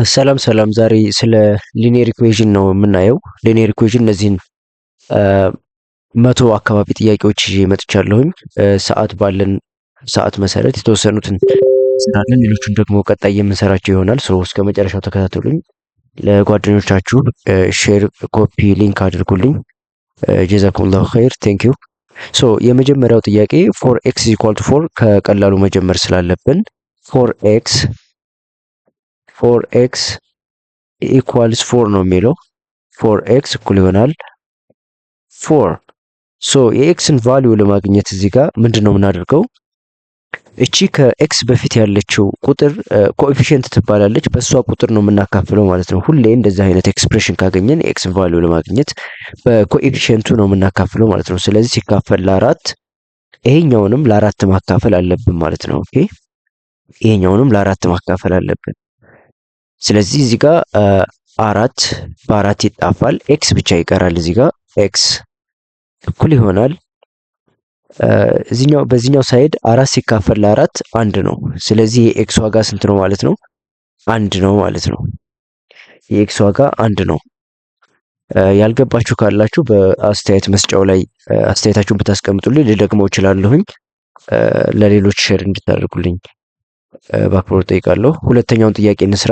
ሰላም ሰላም ዛሬ ስለ ሊኒየር ኢኩዌዥን ነው የምናየው። ሊኒየር ኢኩዌዥን እነዚህን አ፣ መቶ አካባቢ ጥያቄዎች ይዤ መጥቻለሁኝ። ሰዓት ባለን ሰዓት መሰረት የተወሰኑትን እንሰራለን፣ ሌሎቹን ደግሞ ቀጣይ የምንሰራቸው ይሆናል። እስከ መጨረሻው ተከታተሉኝ። ለጓደኞቻችሁ ሼር፣ ኮፒ ሊንክ አድርጉልኝ። ጀዛኩሙላሁ ኸይር ቴንክ ዩ። የመጀመሪያው ጥያቄ ፎር ኤክስ ኢኳል ቱ ፎር ከቀላሉ መጀመር ስላለብን ፎር ኤክስ ኢኳልስ ፎር ነው የሚለው። ፎር ኤክስ እኩል ይሆናል ፎር። የኤክስን ቫልዩ ለማግኘት እዚህ ጋር ምንድን ነው የምናደርገው? እቺ ከኤክስ በፊት ያለችው ቁጥር ኮኤፊሽንት ትባላለች። በእሷ ቁጥር ነው የምናካፍለው ማለት ነው። ሁሌ እንደዚህ አይነት ኤክስፕሬሽን ካገኘን የኤክስ ቫልዩ ለማግኘት በኮኤፊሽንቱ ነው የምናካፍለው ማለት ነው። ስለዚህ ሲካፈል ለአራት ይሄኛውንም ለአራት ማካፈል አለብን ማለት ነው። ኦኬ ይሄኛውንም ለአራት ማካፈል አለብን። ስለዚህ እዚህ ጋር አራት በአራት ይጣፋል፣ ኤክስ ብቻ ይቀራል። እዚህ ጋር ኤክስ እኩል ይሆናል በዚህኛው ሳይድ አራት ሲካፈል ለአራት አንድ ነው። ስለዚህ የኤክስ ዋጋ ስንት ነው ማለት ነው? አንድ ነው ማለት ነው። የኤክስ ዋጋ አንድ ነው። ያልገባችሁ ካላችሁ በአስተያየት መስጫው ላይ አስተያየታችሁን ብታስቀምጡልኝ ልደግመው እችላለሁኝ። ለሌሎች ሼር እንድታደርጉልኝ በአክብሮት ጠይቃለሁ። ሁለተኛውን ጥያቄ እንስራ።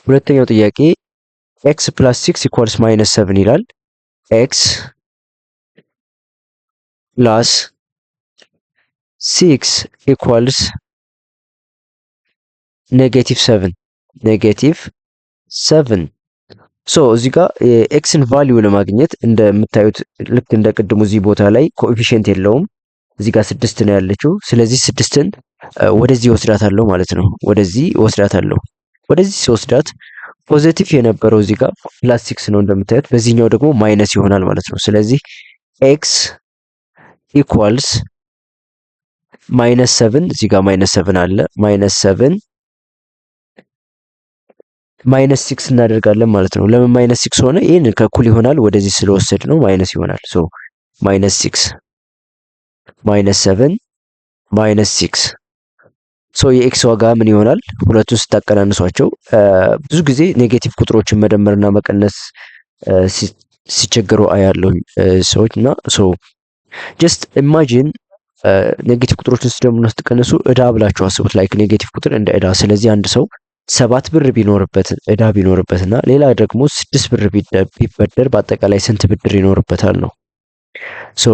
ሁለተኛው ጥያቄ ኤክስ ፕላስ 6 ኢኳልስ ማይነስ 7 ይላል። ኤክስ ፕላስ 6 ኢኳልስ ኔጌቲቭ 7 እዚህ ጋር የኤክስን ቫልዩ ለማግኘት እንደምታዩት ልክ እንደ ቅድሙ እዚህ ቦታ ላይ ኮኤፊሽንት የለውም። እዚህ ጋር 6 ነው ያለችው። ስለዚህ 6ን ወደዚህ ወስዳታለሁ ማለት ነው። ወደዚህ ወስዳታለሁ። ወደዚህ ሲወስዳት ፖዚቲቭ የነበረው እዚህ ጋር ፕላስ 6 ነው እንደምታዩት፣ በዚህኛው ደግሞ ማይነስ ይሆናል ማለት ነው። ስለዚህ ኤክስ ኢኳልስ ማይነስ 7 እዚህ ጋር ማይነስ 7 አለ። ማይነስ 7 ማይነስ 6 እናደርጋለን ማለት ነው። ለምን ማይነስ 6 ሆነ? ይህን ከእኩል ይሆናል ወደዚህ ስለወሰድ ነው ማይነስ ይሆናል። ማይነስ 6 ማይነስ 7 ማይነስ 6 የኤክስ ዋጋ ምን ይሆናል? ሁለቱን ስታቀናንሷቸው ብዙ ጊዜ ኔጌቲቭ ቁጥሮችን መደመርና መቀነስ ሲቸገሩ አያለሁ ሰዎች እና ጀስት ኢማጂን ኔጌቲቭ ቁጥሮችን ስደምሩና ስትቀንሱ እዳ ብላችሁ አስቡት። ላይክ ኔጌቲቭ ቁጥር እንደ እዳ። ስለዚህ አንድ ሰው 7 ብር ቢኖርበት እዳ ቢኖርበትና ሌላ ደግሞ 6 ብር ቢበደር በአጠቃላይ ስንት ብድር ይኖርበታል ነው።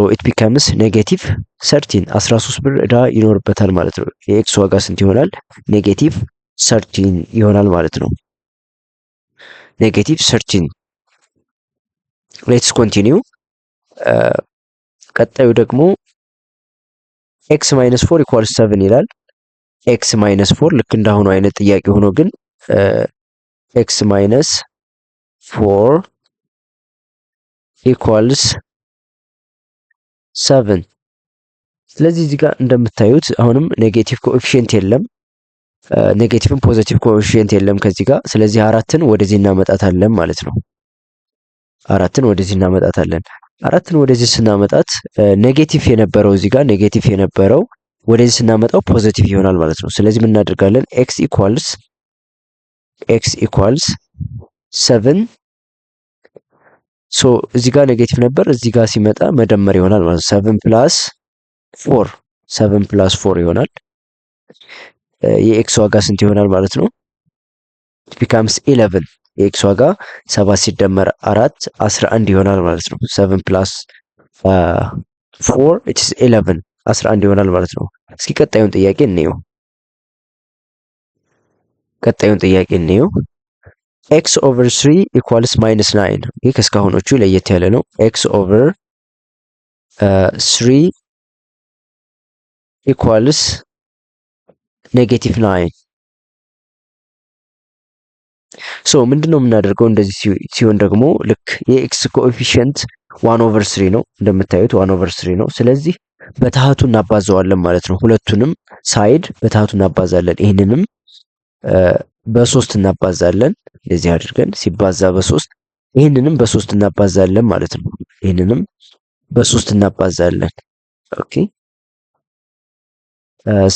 ኢት ቢካምስ ኔጌቲቭ 13 ብር እዳ ይኖርበታል ማለት ነው። የኤክስ ዋጋ ስንት ይሆናል? ኔጌቲቭ 13 ይሆናል ማለት ነው። ኔጌቲቭ 13። ሌትስ ኮንቲኒው። ቀጣዩ ደግሞ ኤክስ ማይነስ 4 ኢኳልስ 7 ይላል። ኤክስ ማይነስ 4 ልክ እንዳሁኑ አይነት ጥያቄ ሆኖ ግን ኤክስ ማይነስ 4 ኢኳልስ 7። ስለዚህ እዚህ ጋር እንደምታዩት አሁንም ኔጌቲቭ ኮኤፊሽንት የለም፣ ኔጌቲቭም ፖዚቲቭ ኮኤፊሽንት የለም ከዚህ ጋር። ስለዚህ አራትን ወደዚህ እናመጣታለን ማለት ነው። አራትን ወደዚህ እናመጣታለን። አራትን ወደዚህ ስናመጣት ኔጌቲቭ የነበረው እዚህ ጋር ኔጌቲቭ የነበረው ወደዚህ ስናመጣው ፖዚቲቭ ይሆናል ማለት ነው። ስለዚህ ምን እናደርጋለን? ኤክስ ኢኳልስ 7 እዚህ ጋር ኔጌቲቭ ነበር፣ እዚህ ጋር ሲመጣ መደመር ይሆናል ማለት ነው። 7 ፕላስ 4 ይሆናል። የኤክስ ዋጋ ስንት ይሆናል ማለት ነው? ቢካምስ 11። የኤክስ ዋጋ 7 ሲደመር 4 11 ይሆናል ማለት ነው። 7 ፕላስ 4 ኢትስ 11 11 ይሆናል ማለት ነው። እስኪ ቀጣዩን ጥያቄ እንየው። ኤክስ ኦቨር 3 ኢኳልስ ማይነስ 9። ይህ ከእስካሁኖቹ ለየት ያለ ነው። ኤክስ ኦቨር 3 ኢኳልስ ኔጌቲቭ 9። ምንድን ነው የምናደርገው? እንደዚህ ሲሆን ደግሞ ልክ የኤክስ ኮኤፊሽንት 1 ኦቨር 3 ነው እንደምታዩት 1 ኦቨር 3 ነው። ስለዚህ በታህቱ እናባዛዋለን ማለት ነው። ሁለቱንም ሳይድ በታህቱ እናባዛለን። ይህንንም በ3 እናባዛለን። እንደዚህ አድርገን ሲባዛ በ3 ይህንንም በ3 እናባዛለን ማለት ነው። ይህንንም በ3 እናባዛለን። ኦኬ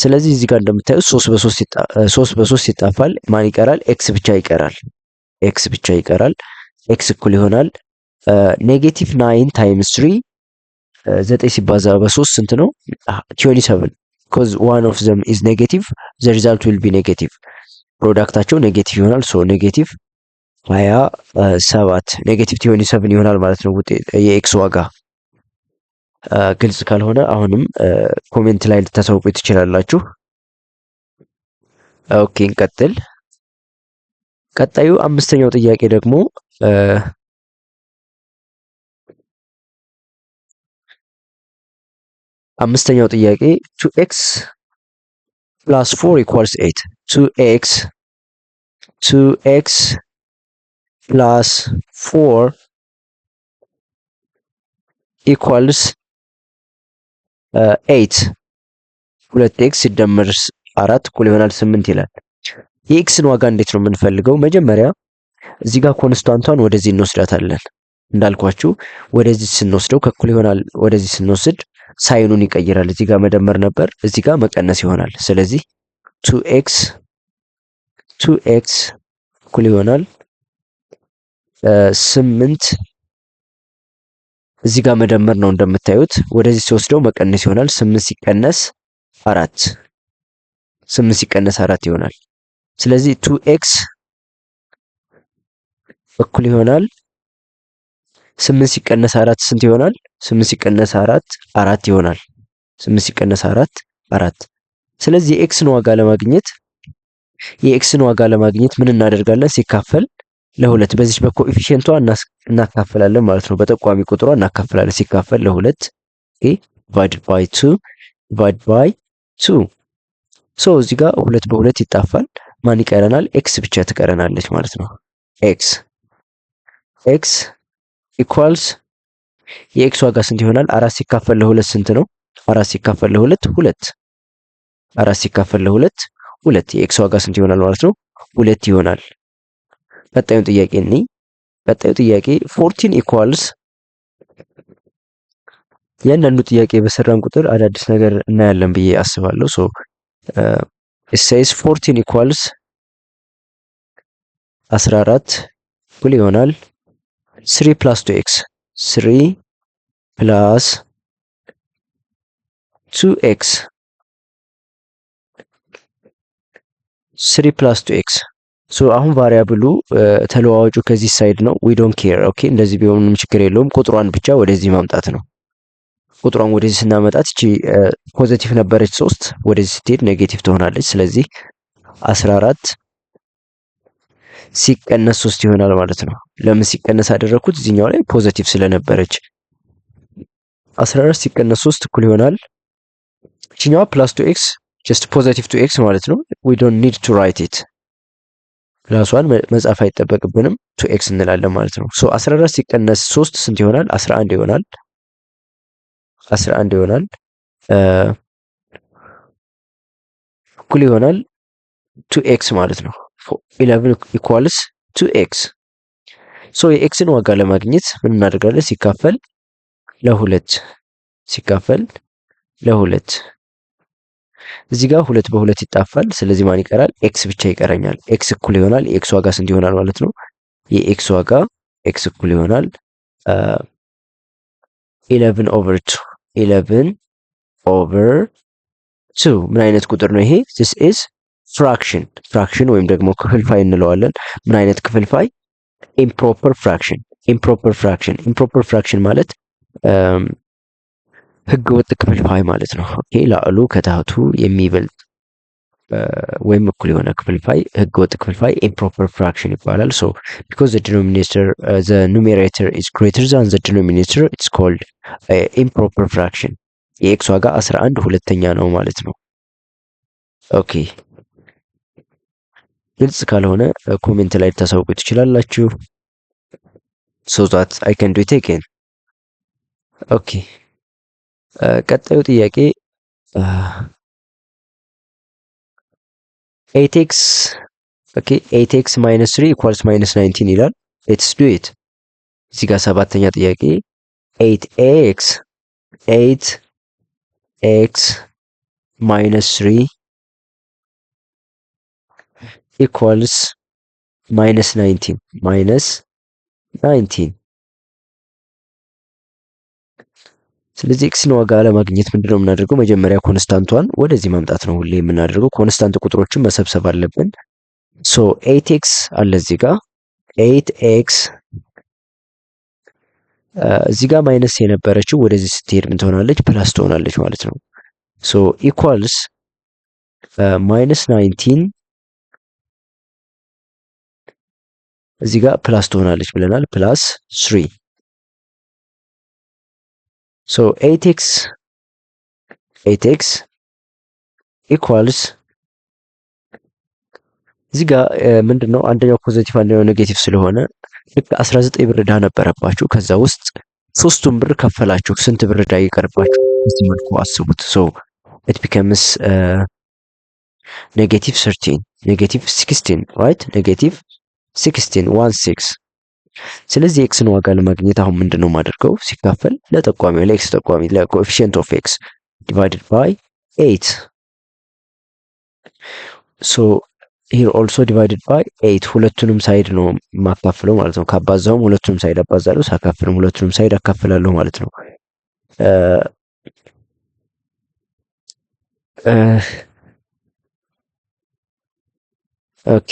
ስለዚህ እዚህ ጋር እንደምታዩት 3 በ3 ይጣፋል። ማን ይቀራል? ኤክስ ብቻ ይቀራል። ኤክስ ብቻ ይቀራል። ኤክስ እኩል ይሆናል ኔጌቲቭ 9 ታይምስ 3 9 ሲባዛ በ3 ስንት ነው? 27 because one of them is negative the result will be negative ፕሮዳክታቸው ኔጌቲቭ ይሆናል። ሶ ኔጌቲቭ 27 ኔጌቲቭ 27 ይሆናል ማለት ነው ውጤት የኤክስ ዋጋ። ግልጽ ካልሆነ አሁንም ኮሜንት ላይ ልታሳውቁ ትችላላችሁ። ኦኬ እንቀጥል። ቀጣዩ አምስተኛው ጥያቄ ደግሞ አምስተኛው ጥያቄ 2x plus 4 equals 8 2x plus 4 equals 8 2x ሲደመር 4 እኩል ይሆናል 8 ይላል። የኤክስን ዋጋ እንዴት ነው የምንፈልገው? መጀመሪያ እዚህ ጋር ኮንስታንቷን ወደዚህ እንወስዳታለን። እንዳልኳችሁ ወደዚህ ስንወስደው ከእኩል ይሆናል ወደዚህ ስንወስድ ሳይኑን ይቀይራል። እዚህ ጋር መደመር ነበር፣ እዚህ ጋር መቀነስ ይሆናል። ስለዚህ 2x እኩል ይሆናል 8 እዚህ ጋር መደመር ነው እንደምታዩት። ወደዚህ ሲወስደው መቀነስ ይሆናል። 8 ሲቀነስ 4 ይሆናል። ስለዚህ 2x እኩል ይሆናል 8 ሲቀነስ 4 ስንት ይሆናል? 8 ሲቀነስ 4 ይሆናል። 8 ሲቀነስ 4 ስለዚህ የኤክስን ዋጋ ለማግኘት ምን እናደርጋለን? ሲካፈል ለሁለት በዚህ በኮኤፊሺየንቷ እናካፍላለን ማለት ነው። በጠቋሚ ቁጥሯ እናካፍላለን። ሲካፈል ለሁለት ዲቫይድ ባይ 2 ሶ እዚህ ጋር 2 በ2 ይጣፋል። ማን ይቀረናል? ኤክስ ብቻ ትቀረናለች ማለት ነው። ኤክስ ኢኳልስ የኤክስ ዋጋ ስንት ይሆናል? 4 ሲካፈል ለሁለት ስንት ነው? 4 ሲካፈል ለሁለት 2 4 ሲካፈል ለሁለት 2 የኤክስ ዋጋ ስንት ይሆናል ማለት ነው? 2 ይሆናል። ቀጣዩን ጥያቄ ቀጣዩ ጥያቄ 14 ኢኳልስ ያንዳንዱ ጥያቄ በሰራን ቁጥር አዳዲስ ነገር እናያለን ብዬ አስባለሁ። ሶ it says 14 ኢኳልስ 14 እኩል ይሆናል 3 plus 2x 3 plus 2x 3 plus 2x ሶ አሁን ቫሪያብሉ ተለዋዋጩ ከዚህ ሳይድ ነው። we don't care ኦኬ። እንደዚህ ቢሆንም ችግር የለውም። ቁጥሯን ብቻ ወደዚህ ማምጣት ነው። ቁጥሯን ወደዚህ ስናመጣት እቺ ፖዚቲቭ ነበረች 3 ወደዚህ ስትሄድ ኔጌቲቭ ትሆናለች። ስለዚህ 14 ሲቀነስ 3 ይሆናል ማለት ነው። ለምን ሲቀነስ አደረኩት? እዚህኛው ላይ ፖዚቲቭ ስለነበረች 14 ሲቀነስ 3 እኩል ይሆናል እቺኛዋ ፕላስ 2x just ፖዚቲቭ 2x ማለት ነው። we don't need to write it ፕላሷን መጻፍ አይጠበቅብንም 2x እንላለን ማለት ነው። ሶ 14 ሲቀነስ 3 ስንት ይሆናል? 11 ይሆናል። 11 ይሆናል እኩል ይሆናል 2x ማለት ነው። 11 ኢኳልስ 2x ሶ የኤክስን ዋጋ ለማግኘት ምን እናደርጋለን? ሲካፈል ለሁለት እዚህ ጋር 2 በ2 ይጣፋል። ስለዚህ ማን ይቀራል? ኤክስ ብቻ ይቀረኛል። ኤክስ እኩል ይሆናል የኤክስ ዋጋ ስንት ይሆናል ማለት ነው? የኤክስ ዋጋ ኤክስ እኩል ይሆናል 11 ኦቨር 2 ምን አይነት ቁጥር ነው ይሄ? this is ፍራክሽን ወይም ደግሞ ክፍልፋይ እንለዋለን። ምን አይነት ክፍልፋይ? ኢምፕሮፐር ፍራክሽን ማለት ህገ ወጥ ክፍልፋይ ማለት ነው። ኦኬ ላዕሉ ከታህቱ የሚበልጥ ወይም እኩል የሆነ ክፍልፋይ ህገ ወጥ ክፍልፋይ ኢምፕሮፐር ፍራክሽን ይባላል። ሶ because the numerator is greater than the denominator it's called improper fraction የኤክስ ዋጋ 11 ሁለተኛ ነው ማለት ነው። ኦኬ ግልጽ ካልሆነ ኮሜንት ላይ ታሳውቁ ትችላላችሁ so that I can do it again ኦኬ ቀጣዩ ጥያቄ 8x minus 3 equals minus 19 ይላል። let's do it እዚህ ጋር ሰባተኛ ጥያቄ 8x minus 3 equals minus 19 minus 19 ስለዚህ ኤክስን ዋጋ ለማግኘት ምንድነው የምናደርገው? መጀመሪያ ኮንስታንቷን ወደዚህ ማምጣት ነው ሁሌ የምናደርገው። ኮንስታንት ቁጥሮችን መሰብሰብ አለብን። ሶ 8x አለ እዚህ ጋር 8x እዚህ ጋር ማይነስ የነበረችው ወደዚህ ስትሄድ ምን ትሆናለች? ፕላስ ትሆናለች ማለት ነው። ሶ ኢኳልስ ማይነስ 19 እዚህ ጋር ፕላስ ትሆናለች ብለናል። ፕላስ 3 ሶ 8x ኢኳልስ እዚህ ጋር ምንድነው አንደኛው ፖዚቲቭ አንደኛው ኔጌቲቭ ስለሆነ ልክ 19 ብር ዕዳ ነበረባችሁ። ከዛ ውስጥ 3ቱን ብር ከፈላችሁ። ስንት ብር ዕዳ ይቀርባችሁ? በዚህ መልኩ አስቡት። ሶ it becomes negative 13 negative 16 right negative 16 16 ስለዚህ ኤክስን ዋጋ ለማግኘት አሁን ምንድነው ማደርገው? ሲካፈል ለጠቋሚው ለኤክስ ጠቋሚ ለኮኤፊሺየንት ኦፍ ኤክስ divided by 8 so here also divided by 8 ሁለቱንም ሳይድ ነው ማካፈለው ማለት ነው። ካባዛውም ሁለቱንም ሳይድ አባዛለሁ፣ ሳካፍልም ሁለቱንም ሳይድ አካፍላለሁ ማለት ነው። ኦኬ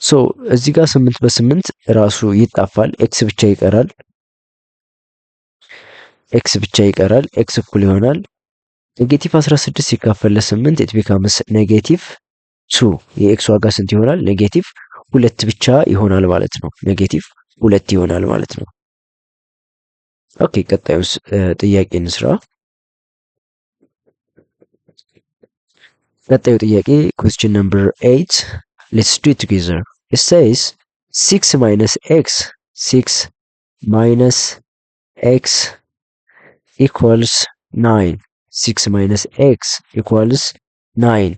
ሶ እዚህ ጋር 8 በ8 ራሱ ይጣፋል። ኤክስ ብቻ ይቀራል። ኤክስ እኩል ይሆናል ኔጌቲቭ 16 ሲካፈል ለ8 it becomes ኔጌቲቭ 2 የኤክስ ዋጋ ስንት ይሆናል? ኔጌቲቭ 2 ብቻ ይሆናል ማለት ነው። ኔጌቲቭ 2 ይሆናል ማለት ነው። ኦኬ ቀጣዩ ጥያቄ እንስራ። ቀጣዩ ጥያቄ question number 8 let's do it together. It says 6 minus x 6 minus x equals 9 6 minus x equals 9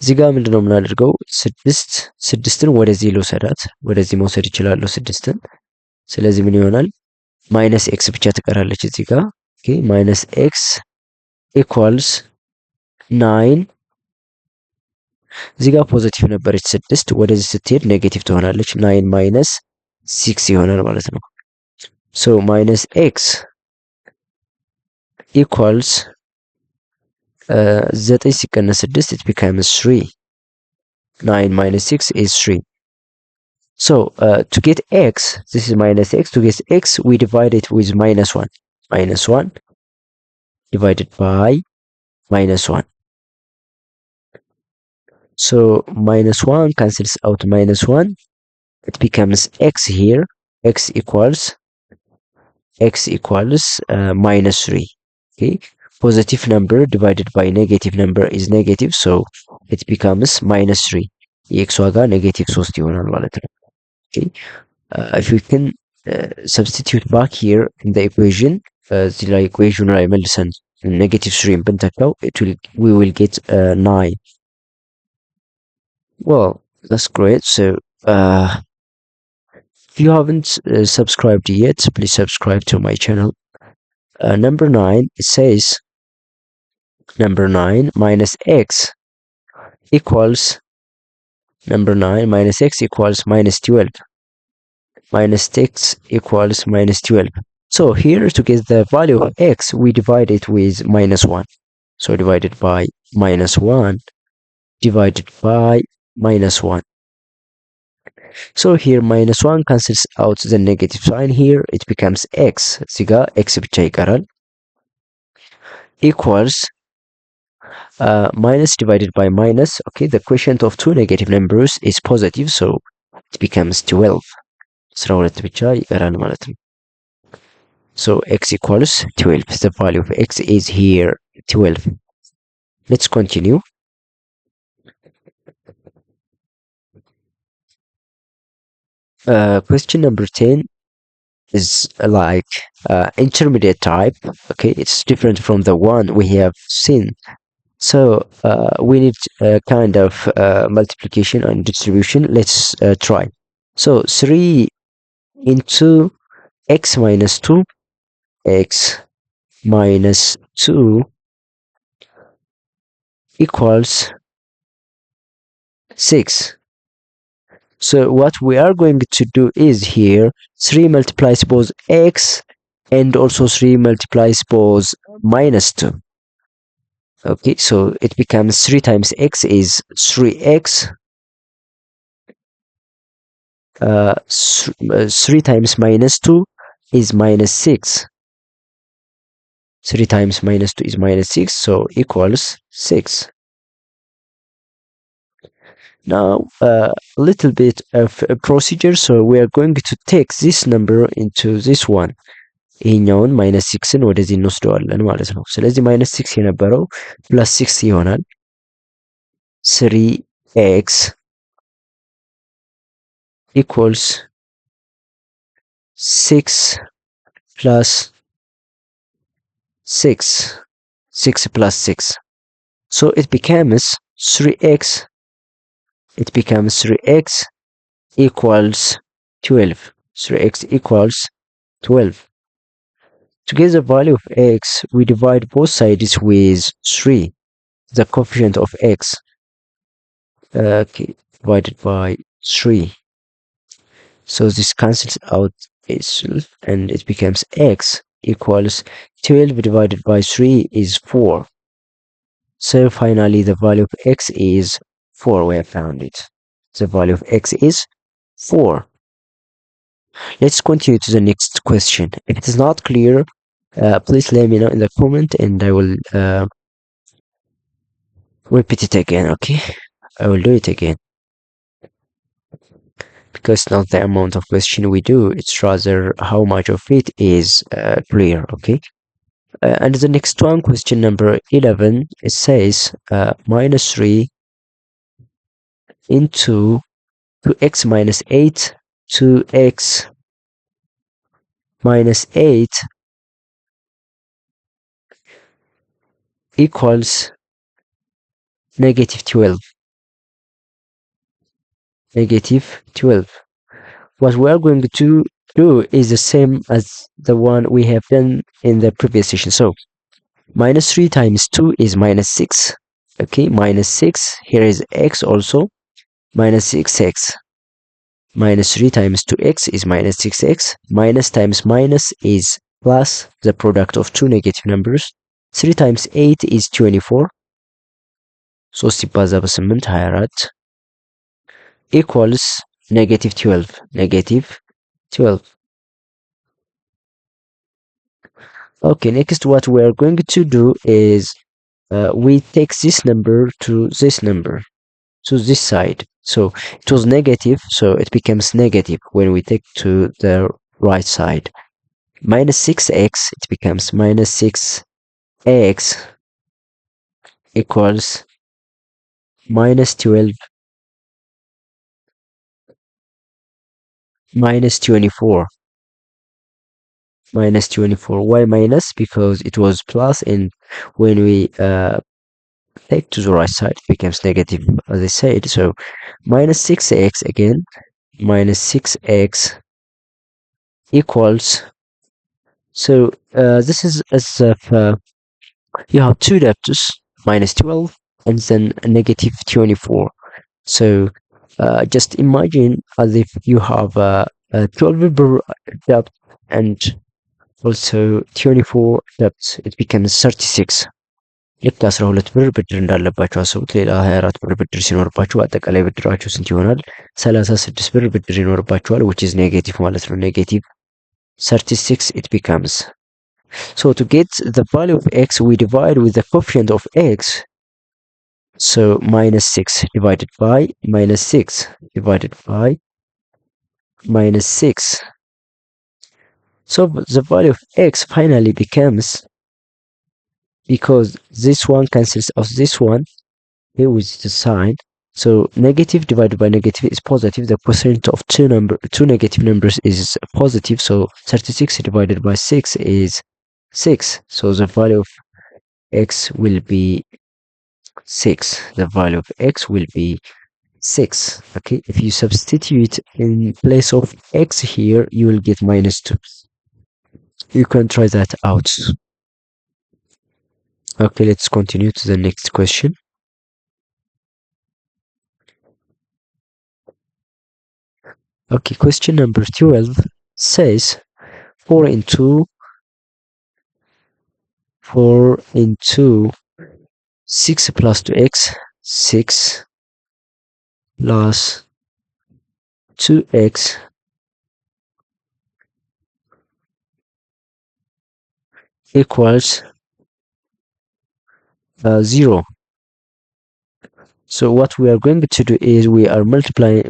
እዚህ ጋር ምንድነው የምናደርገው? ስድስትን ወደዚህ ልውሰዳት። ወደዚህ መውሰድ ይችላል ስድስትን። ስለዚህ ምን ይሆናል? ማይነስ ኤክስ ብቻ ትቀራለች እዚህ ጋር። ኦኬ ማይነስ ኤክስ ኢኳልስ 9 እዚህ ጋር ፖዚቲቭ ነበረች 6 ወደዚህ ስትሄድ ኔጌቲቭ ትሆናለች። 9 ማይነስ 6 ይሆናል ማለት ነው። ሶ ማይነስ ኤክስ ኢኳልስ 9 ሲቀነስ 6 it becomes 3 9 minus 6 is 3 so to get x this is minus x to get x we divide it with minus 1 divided by minus 1 so minus 1 cancels out minus 1 it becomes x here x equals minus 3 okay positive number divided by negative number is negative so it becomes minus 3 የኤክስ ዋጋ ኔጌቲቭ 3 ይሆናል ማለት ነው። okay if we can substitute back here in the equation እዚህ ላይ equation ላይ መልሰን ኔጌቲቭ 3 ብንተካው we will get 9 well that's great so if you haven't subscribed yet please subscribe to my channel. Number 9 it says number 9 minus x equals minus 12 minus x equals minus 12 so here to get the value of x we divide it with minus 1 so divided by minus 1 divided by minus 1 so here minus 1 cancels out the negative sign here it becomes x እዚህ ጋር x ብቻ ይቀራል equals minus divided by minus okay the quotient of two negative numbers is positive so it becomes 12 12 ብቻ ይቀራል ማለት ነው so x equals 12 the value of x is here 12 let's continue question number 10 is like intermediate type okay it's different from the one we have seen so we need kind of multiplication and distribution let's try so 3 into x minus 2 x minus 2 equals 6. So what we are going to do is here 3 multiplies both x and also 3 multiplies both minus 2. Okay, so it becomes 3 times x is 3x. 3 times minus 2 is minus 6. 3 times minus 2 is minus 6, so equals 6. Now, a little bit of a procedure. So we are going to take this number into this one. ይሄኛውን ማይነስ 6ን ወደዚህ እንወስደዋለን ማለት ነው። ስለዚህ ማይነስ 6 የነበረው ፕለስ 6 ይሆናል። 3x equals 6 plus 6. 6 plus 6. So it becomes 3x. It becomes 3x equals 12. 3x equals 12. To get the value of x, we divide both sides with 3, the coefficient of x. Okay, divided by 3. So this cancels out itself and it becomes x equals 12 divided by 3 is 4. So finally the value of x is 4. We have found it. The value of x is 4. Let's continue to the next question. If it is not clear, please let me know in the comment and I will repeat it again, okay? I will do it again. Because not the amount of question we do, it's rather how much of it is clear, okay? And the next one, question number 11, it says minus 3 into 2x minus 8, 2x minus 8 equals negative 12. Negative 12. What we are going to do is the same as the one we have done in the previous session. So minus 3 times 2 is minus 6. Okay, minus 6. Here is x also. Minus 6x. Minus 3 times 2x is minus 6x. Minus times minus is plus, the product of two negative numbers. 3 times 8 is 24. 3 ሲባዛ በ8 24 equals negative 12. Negative 12. Okay, next what we are going to do is we take this number to this number, to this side. So it was negative, so it becomes negative when we take to the right side. Minus 6x, it becomes minus 6x equals minus 12 minus 24. Minus 24. Why minus? Because it was plus, and when we take to the right side, it becomes negative, as I said. So minus 6x again, minus 6x equals. So this is as if you have two debtors, minus 12 and then negative 24. So just imagine as if you have a 12 debt and also 24 debt. It becomes 36. ልክ 12 ብር ብድር እንዳለባችሁ አስቡት። ሌላ 24 ብር ብድር ሲኖርባችሁ አጠቃላይ ብድራችሁ ስንት ይሆናል? 36 ብር ብድር ይኖርባችኋል, which is negative ማለት ነው። negative 36 it becomes. So to get the value of x, we divide with the coefficient of x. So minus 6 divided by minus 6 divided by minus 6. So the value of x finally becomes, because this one cancels out this one here with the sign, so negative divided by negative is positive. The quotient of two negative numbers is positive, so 36 divided by 6 is 6. So the value of x will be 6. The value of x will be 6. Okay, if you substitute in place of x here, you will get minus 2. You can try that out. Okay, let's continue to the next question. Okay, question number 12 says 4 into 6 plus 2x, 6 plus 2x equals 0. So what we are going to do is we will multiply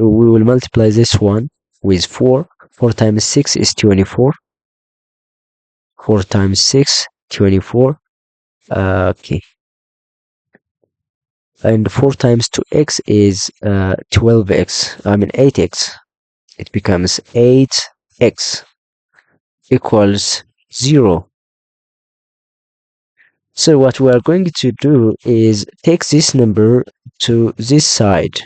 this one with 4. 4 times 6 is 24. 4 times 6, 24. Okay. And 4 times 2x is 12x. I mean 8x. It becomes 8x equals 0. So what we are going to do is take this number to this side.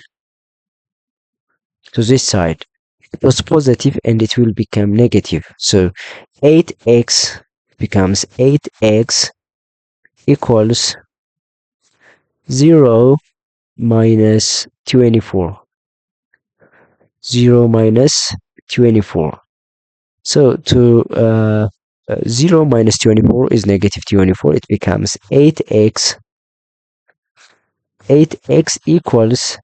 It was positive and it will become negative. So 8x becomes 8x equals 0 minus 24. 0 minus 24. So to 0 minus 24 is negative 24. It becomes 8x. 8x equals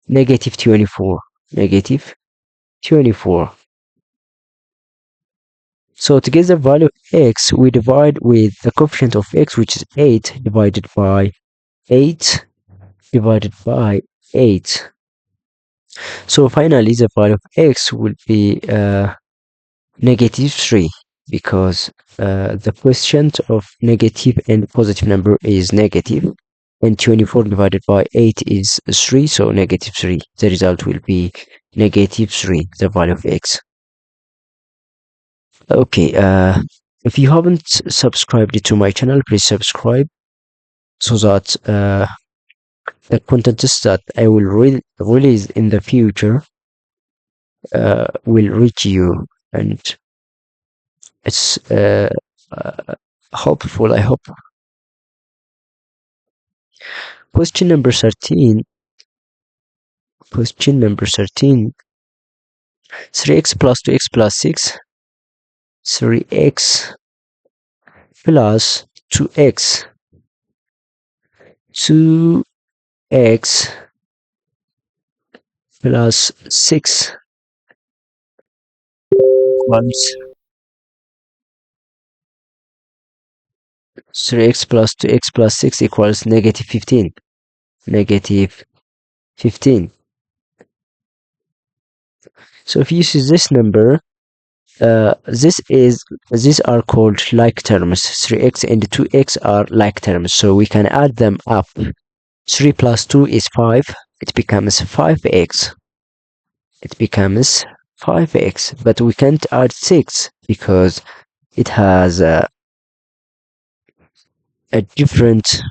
negative 24. Negative 24. So to get the value of x, we divide with the coefficient of x, which is 8 divided by 8 divided by 8. So finally, the value of x will be negative 3, because the quotient of negative and positive number is negative, and 24 divided by 8 is 3, so negative 3. The result will be negative 3, the value of x. Okay, if you haven't subscribed to my channel, please subscribe so that the contents that I will release in the future will reach you, and it's hopeful, I hope. Question number 13. 3x plus 2x plus 6. 3x plus 2x. 2x plus 6 equals 3x plus 2x plus 6 equals negative 15. Negative 15. So if you use this number, these are called like terms. 3x and 2x are like terms, so we can add them up. 3 plus 2 is 5. It becomes 5x. It becomes 5x, but we can't add 6 because it has a different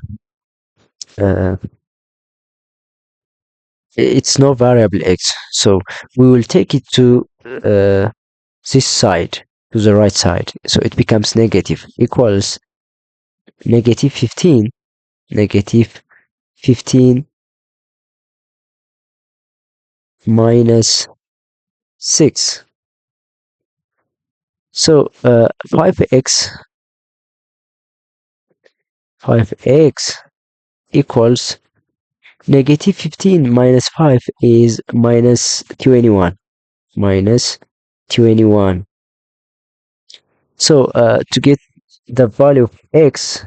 it's no variable x, so we will take it to this side, to the right side, so it becomes negative, equals negative 15. Negative 15 minus 6. So 5x equals negative 15 minus 5 is minus 21. Minus 21. So to get the value of x,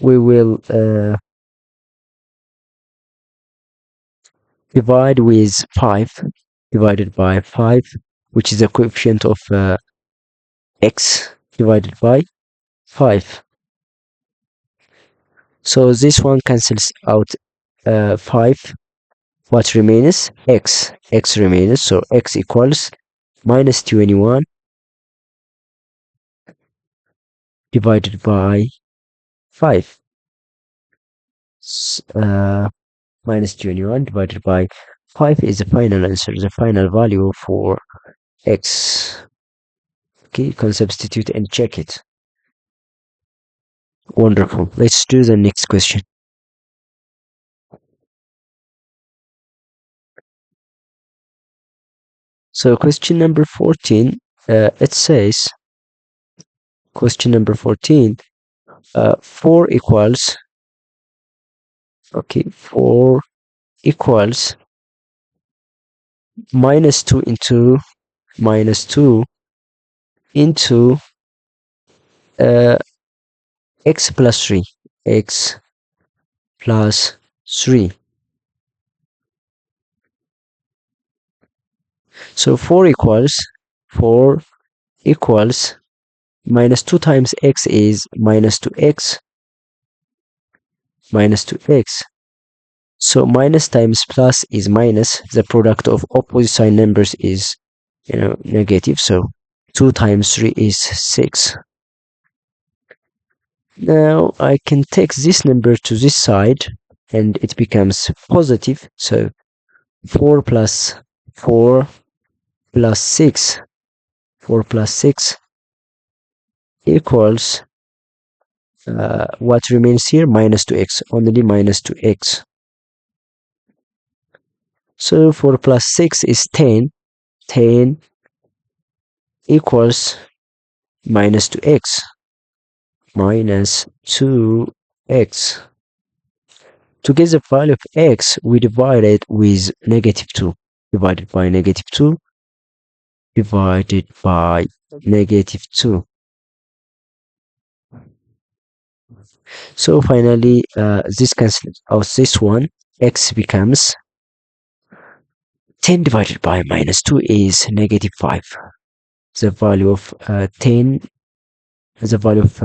we will divide with 5, divided by 5, which is the coefficient of x divided by 5. So this one cancels out 5. What remains? X remains, so x equals minus 21 divided by 5. Minus 21 divided by 5 is the final answer, the final value for x. Okay, you can substitute and check it. Wonderful. Let's do the next question. So question number 14, it says, question number 14, 4 equals, okay, 4 equals minus 2 into minus 2 into x plus 3, x plus 3. So 4 equals minus 2 times x is minus 2x minus 2x. So minus times plus is minus. The product of opposite sign numbers is, negative. So 2 times 3 is 6. Now I can take this number to this side and it becomes positive. So 4 plus 4 plus 6, 4 plus 6 equals, what remains here? Minus 2x, only minus 2x. So 4 plus 6 is 10. 10 equals minus 2x. Minus 2x. To get the value of x, we divide it with negative 2. Divided by negative 2. Divided by negative 2. So finally, this cancels out this one. X becomes 10 divided by minus 2 is negative 5. The value of 10, the value of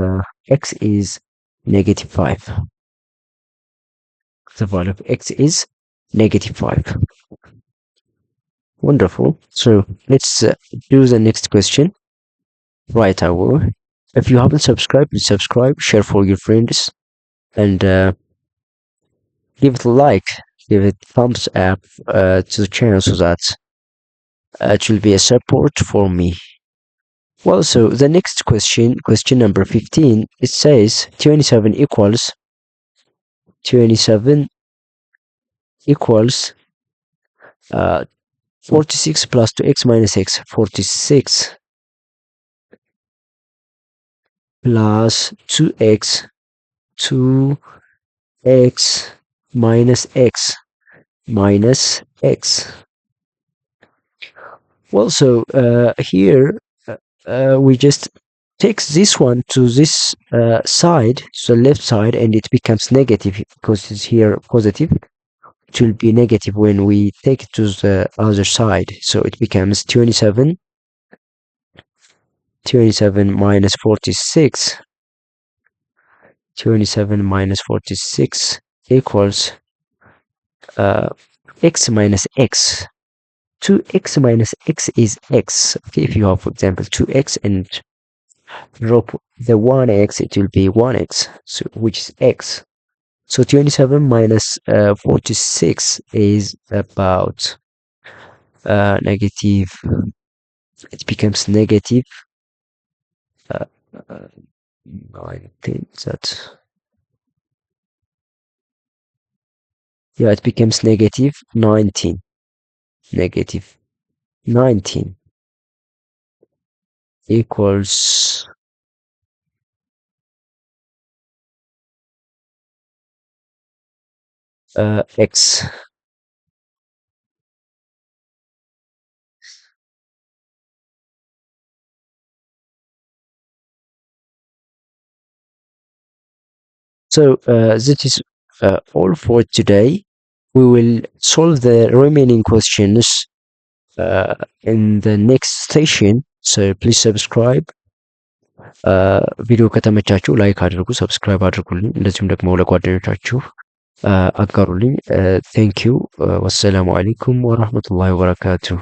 x is negative 5. The value of x is negative 5. Wonderful. So let's do the next question right away. If you haven't subscribed, please subscribe, share for your friends, and give it a like, give it thumbs up to the channel so that it will be a support for me. Well, so the next question, question number 15, it says 27 equals 46 plus 2x minus x. 46 plus 2x minus x. Well, so here we just take this one to this side, to the left side, and it becomes negative because it's here positive. It will be negative when we take it to the other side. So it becomes 27 minus 46. 27 minus 46 equals x minus x. 2x minus x is x. Okay, if you have, for example, 2x and drop the 1x, it will be 1x, so which is x. So 27 minus 46 is about negative. It becomes negative 19. It becomes negative 19. Negative 19 equals x. So that is all for today. We will solve the remaining questions in the next session. So please subscribe. ቪዲዮ ከተመቻችሁ ላይክ አድርጉ፣ ሰብስክራይብ አድርጉልኝ፣ እንደዚሁም ደግሞ ለጓደኞቻችሁ አጋሩልኝ። ቴንኪዩ። ወሰላሙ አለይኩም ወራህመቱላሂ ወበረካቱሁ።